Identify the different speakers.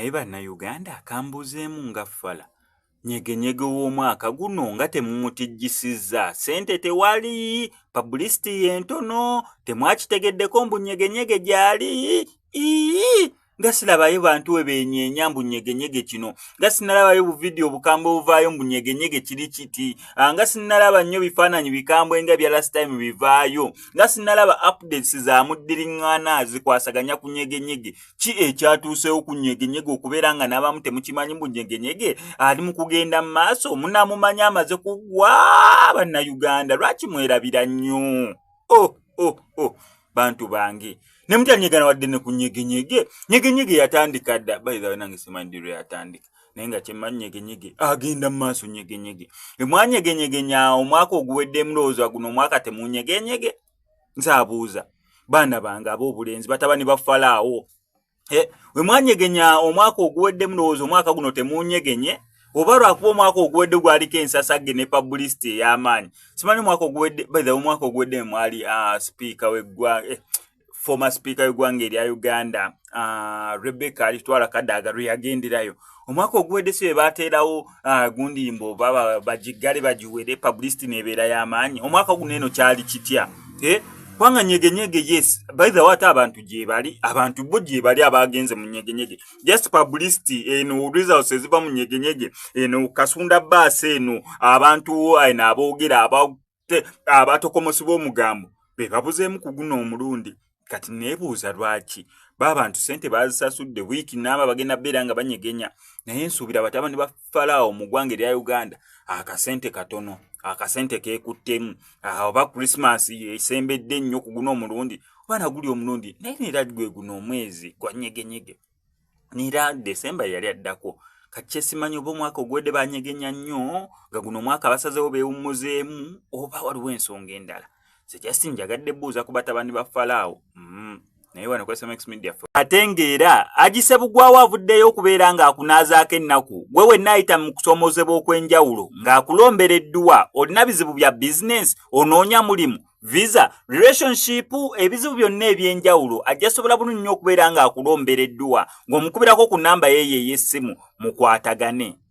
Speaker 1: naye bannayuganda kambuzeemu nga ffala nyegenyege w'omwaka guno nga temumutijjisizza ssente tewali publicity yentono temwakitegeddeko mbu nyegenyege gyali nga sirabayo bantu we benyeenya mbu nyegenyege kino nga sinalabayo buvidiyo bukambwe buvaayo mbu nyegenyege kiri kiti nga sinalaba nnyo bifaananyi bikambwe nga bya last time bivaayo nga sinalaba updates za muddiriŋŋaana zikwasaganya ku nyegenyege ki ekyatuusewo ku nyegenyege okubeera nga n'abamu temukimanyi mbu nyegenyege ali mu kugenda mu maaso munamumanya amaze kugwa bannayuganda lwaki mwerabira nnyo bantu bange nemutanyegana wadde ne ku nyegenyege yatandika dda bayizawe nange simanyi yatandika naye nga kyemmanyi nyegenyege agenda mu maaso nyegenyege emwanyegenyegenya omwaka oguwedde mulowooza guno omwaka temunyegenyege nsabuuza baana bange ab'obulenzi batabani ba falaawo we mwanyegenya omwaka oguwedde mulowooza omwaka guno temunyegenye oba lwakuba omwaka oguwedde gwaliko ensasagge ne publicity ey'amaanyi simanyi omwaka oguwedde bayizawe omwaka oguwedde mwali speaker w'eggwanga former speaker w'eggwanga erya Uganda Rebecca Alitwala Kadaga lwe yagenderayo omwaka oguwedde si we baateerawo gundimbo oba bagigale bagiwere publicity n'ebeera y'amaanyi omwaka guno eno kyali kitya kubanga nyegenyege yes by the way ate abantu gye bali abantu bo gye bali abagenze mu nyegenyege just publicity eno results eziva mu nyegenyege eno kasunda baasi eno abantu eno aboogera abatokomosibwa omugambo be babuzeemu ku guno omulundi kati neebuuza lwaki babantu sente bazisasudde wiiki n'aba bagenda beera nga banyegenya naye nsuubira batabani ba falaawo mu ggwanga erya Uganda akasente katono akasente keekuttemu oba Christmas esembedde nnyo ku guno omulundi oba naguli omulundi naye neera gwe guno omwezi gwa nyegenyege neera December yali addako kati kyesimanyi oba omwaka ogwedde banyegenya nnyo nga guno omwaka basazewo beewummuzeemu oba waliwo ensonga endala sejasti njagadde buuza ku batabani ba falaawo naye wano ku SMX Media ate ng'era agise bugwawo avuddeyo okubeera ng'akunaazaako ennaku gwe wenna ayita mu kusoomozebwa okw'enjawulo ng'akulombera edduwa olina bizibu bya bizinensi onoonya mulimu visa relationship ebizibu byonna eby'enjawulo ajja sobola bulungi nnyo okubeera ng'akulombera edduwa ng'omukubirako ku nnamba yeeyo ey'essimu mukwatagane